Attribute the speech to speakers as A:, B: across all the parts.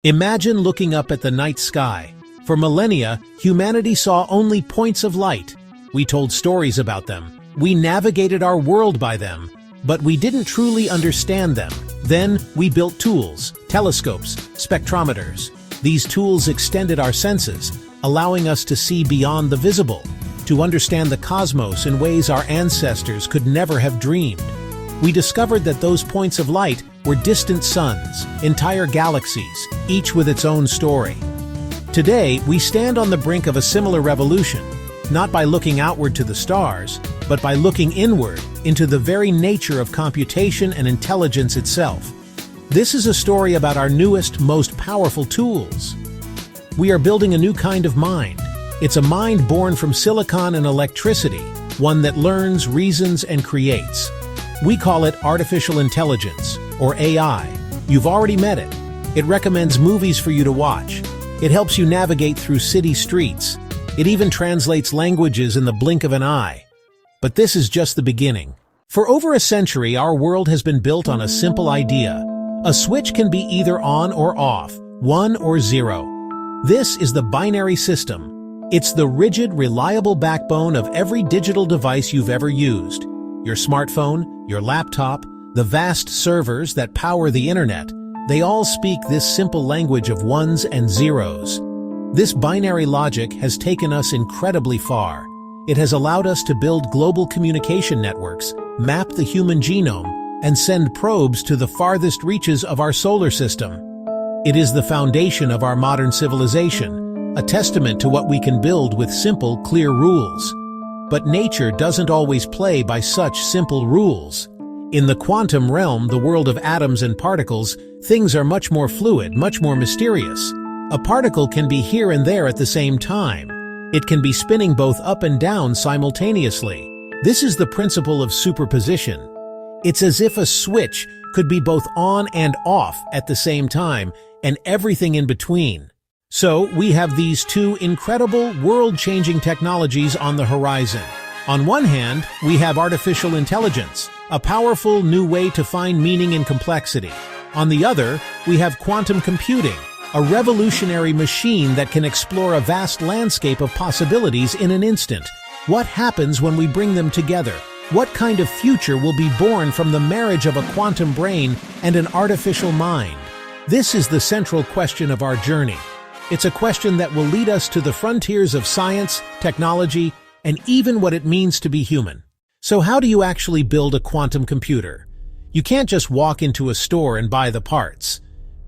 A: Imagine looking up at the night sky. For millennia, humanity saw only points of light. We told stories about them. We navigated our world by them. But we didn't truly understand them. Then, we built tools, telescopes, spectrometers. These tools extended our senses, allowing us to see beyond the visible, to understand the cosmos in ways our ancestors could never have dreamed. We discovered that those points of light were distant suns, entire galaxies, each with its own story. Today, we stand on the brink of a similar revolution, not by looking outward to the stars, but by looking inward into the very nature of computation and intelligence itself. This is a story about our newest, most powerful tools. We are building a new kind of mind. It's a mind born from silicon and electricity, one that learns, reasons, and creates. We call it artificial intelligence, or AI. You've already met it. It recommends movies for you to watch. It helps you navigate through city streets. It even translates languages in the blink of an eye. But this is just the beginning. For over a century, our world has been built on a simple idea. A switch can be either on or off, 1 or 0. This is the binary system. It's the rigid, reliable backbone of every digital device you've ever used. Your smartphone, your laptop, the vast servers that power the internet, they all speak this simple language of ones and zeros. This binary logic has taken us incredibly far. It has allowed us to build global communication networks, map the human genome, and send probes to the farthest reaches of our solar system. It is the foundation of our modern civilization, a testament to what we can build with simple, clear rules. But nature doesn't always play by such simple rules. In the quantum realm, the world of atoms and particles, things are much more fluid, much more mysterious. A particle can be here and there at the same time. It can be spinning both up and down simultaneously. This is the principle of superposition. It's as if a switch could be both on and off at the same time, and everything in between. So, we have these two incredible, world-changing technologies on the horizon. On one hand, we have artificial intelligence, a powerful new way to find meaning in complexity. On the other, we have quantum computing, a revolutionary machine that can explore a vast landscape of possibilities in an instant. What happens when we bring them together? What kind of future will be born from the marriage of a quantum brain and an artificial mind? This is the central question of our journey. It's a question that will lead us to the frontiers of science, technology, and even what it means to be human. So how do you actually build a quantum computer? You can't just walk into a store and buy the parts.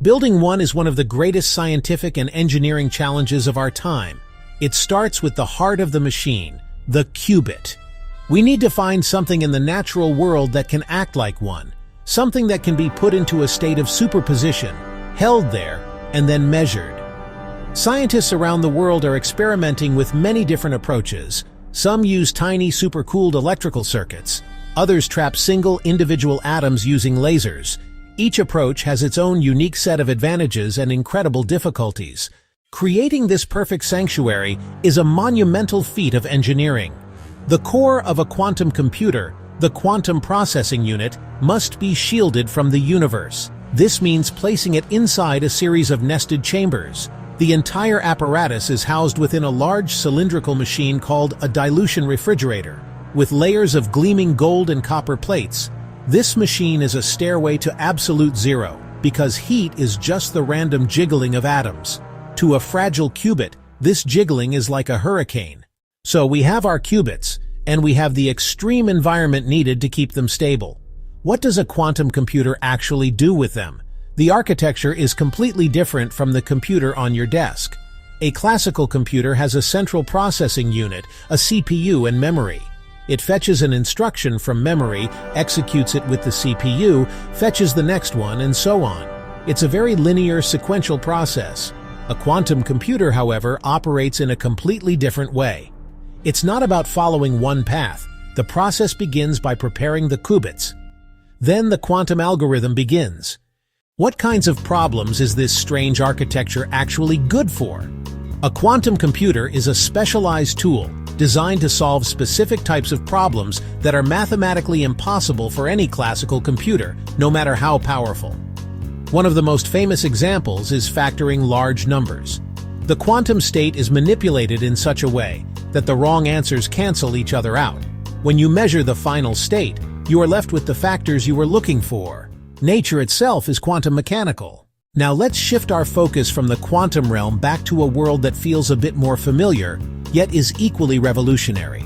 A: Building one is one of the greatest scientific and engineering challenges of our time. It starts with the heart of the machine, the qubit. We need to find something in the natural world that can act like one, something that can be put into a state of superposition, held there, and then measured. Scientists around the world are experimenting with many different approaches. Some use tiny supercooled electrical circuits. Others trap single individual atoms using lasers. Each approach has its own unique set of advantages and incredible difficulties. Creating this perfect sanctuary is a monumental feat of engineering. The core of a quantum computer, the quantum processing unit, must be shielded from the universe. This means placing it inside a series of nested chambers. The entire apparatus is housed within a large cylindrical machine called a dilution refrigerator, with layers of gleaming gold and copper plates. This machine is a stairway to absolute zero, because heat is just the random jiggling of atoms. To a fragile qubit, this jiggling is like a hurricane. So we have our qubits, and we have the extreme environment needed to keep them stable. What does a quantum computer actually do with them? The architecture is completely different from the computer on your desk. A classical computer has a central processing unit, a CPU, and memory. It fetches an instruction from memory, executes it with the CPU, fetches the next one, and so on. It's a very linear, sequential process. A quantum computer, however, operates in a completely different way. It's not about following one path. The process begins by preparing the qubits. Then the quantum algorithm begins. What kinds of problems is this strange architecture actually good for? A quantum computer is a specialized tool designed to solve specific types of problems that are mathematically impossible for any classical computer, no matter how powerful. One of the most famous examples is factoring large numbers. The quantum state is manipulated in such a way that the wrong answers cancel each other out. When you measure the final state, you are left with the factors you were looking for. Nature itself is quantum mechanical. Now let's shift our focus from the quantum realm back to a world that feels a bit more familiar, yet is equally revolutionary.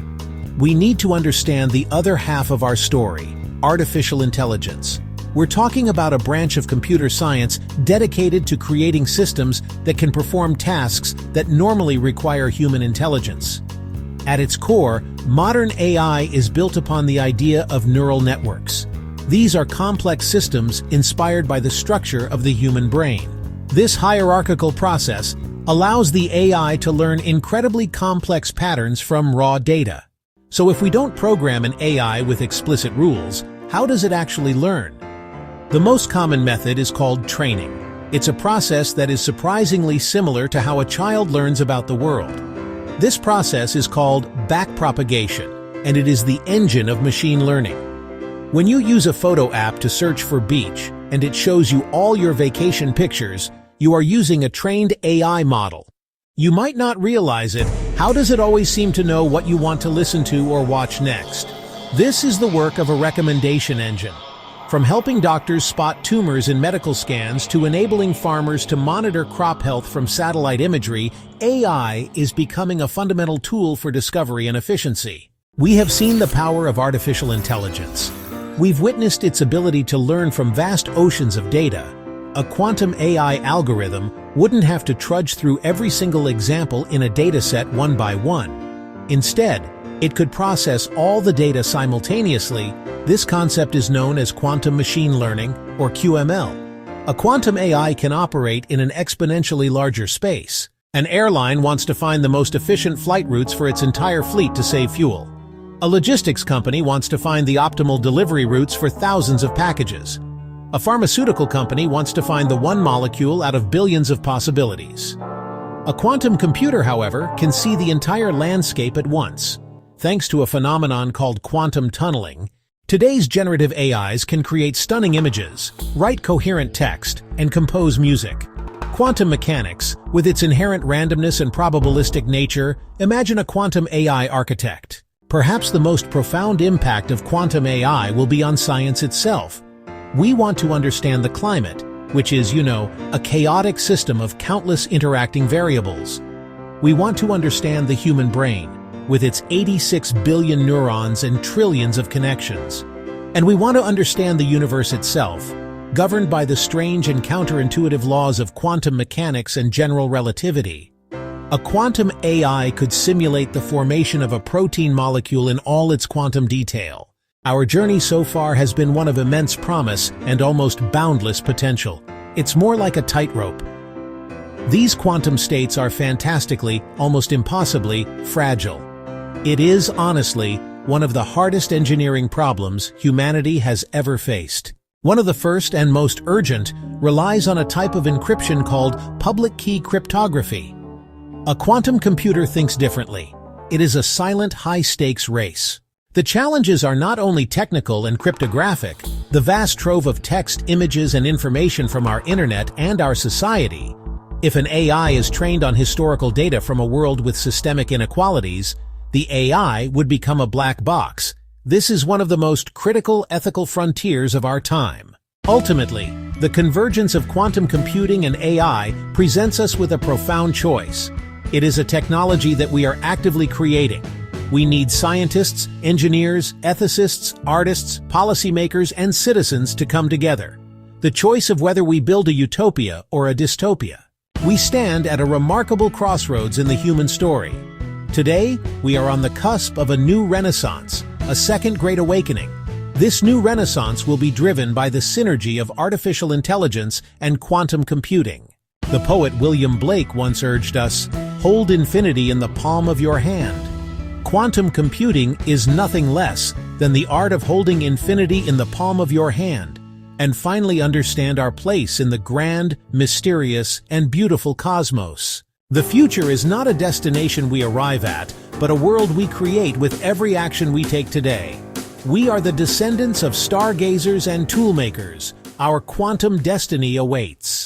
A: We need to understand the other half of our story, artificial intelligence. We're talking about a branch of computer science dedicated to creating systems that can perform tasks that normally require human intelligence. At its core, modern AI is built upon the idea of neural networks. These are complex systems inspired by the structure of the human brain. This hierarchical process allows the AI to learn incredibly complex patterns from raw data. So if we don't program an AI with explicit rules, how does it actually learn? The most common method is called training. It's a process that is surprisingly similar to how a child learns about the world. This process is called backpropagation, and it is the engine of machine learning. When you use a photo app to search for beach, and it shows you all your vacation pictures, you are using a trained AI model. You might not realize it. How does it always seem to know what you want to listen to or watch next? This is the work of a recommendation engine. From helping doctors spot tumors in medical scans to enabling farmers to monitor crop health from satellite imagery, AI is becoming a fundamental tool for discovery and efficiency. We have seen the power of artificial intelligence. We've witnessed its ability to learn from vast oceans of data. A quantum AI algorithm wouldn't have to trudge through every single example in a dataset one by one. Instead, it could process all the data simultaneously. This concept is known as quantum machine learning, or QML. A quantum AI can operate in an exponentially larger space. An airline wants to find the most efficient flight routes for its entire fleet to save fuel. A logistics company wants to find the optimal delivery routes for thousands of packages. A pharmaceutical company wants to find the one molecule out of billions of possibilities. A quantum computer, however, can see the entire landscape at once. Thanks to a phenomenon called quantum tunneling, today's generative AIs can create stunning images, write coherent text, and compose music. Quantum mechanics, with its inherent randomness and probabilistic nature, imagine a quantum AI architect. Perhaps the most profound impact of quantum AI will be on science itself. We want to understand the climate, which is, a chaotic system of countless interacting variables. We want to understand the human brain, with its 86 billion neurons and trillions of connections. And we want to understand the universe itself, governed by the strange and counterintuitive laws of quantum mechanics and general relativity. A quantum AI could simulate the formation of a protein molecule in all its quantum detail. Our journey so far has been one of immense promise and almost boundless potential. It's more like a tightrope. These quantum states are fantastically, almost impossibly, fragile. It is, honestly, one of the hardest engineering problems humanity has ever faced. One of the first and most urgent relies on a type of encryption called public key cryptography. A quantum computer thinks differently. It is a silent, high-stakes race. The challenges are not only technical and cryptographic. The vast trove of text, images, and information from our internet and our society. If an AI is trained on historical data from a world with systemic inequalities, the AI would become a black box. This is one of the most critical ethical frontiers of our time. Ultimately, the convergence of quantum computing and AI presents us with a profound choice. It is a technology that we are actively creating. We need scientists, engineers, ethicists, artists, policymakers, and citizens to come together. The choice of whether we build a utopia or a dystopia. We stand at a remarkable crossroads in the human story. Today, we are on the cusp of a new renaissance, a second great awakening. This new renaissance will be driven by the synergy of artificial intelligence and quantum computing. The poet William Blake once urged us, "Hold infinity in the palm of your hand." Quantum computing is nothing less than the art of holding infinity in the palm of your hand and finally understand our place in the grand, mysterious, and beautiful cosmos. The future is not a destination we arrive at, but a world we create with every action we take today. We are the descendants of stargazers and toolmakers. Our quantum destiny awaits.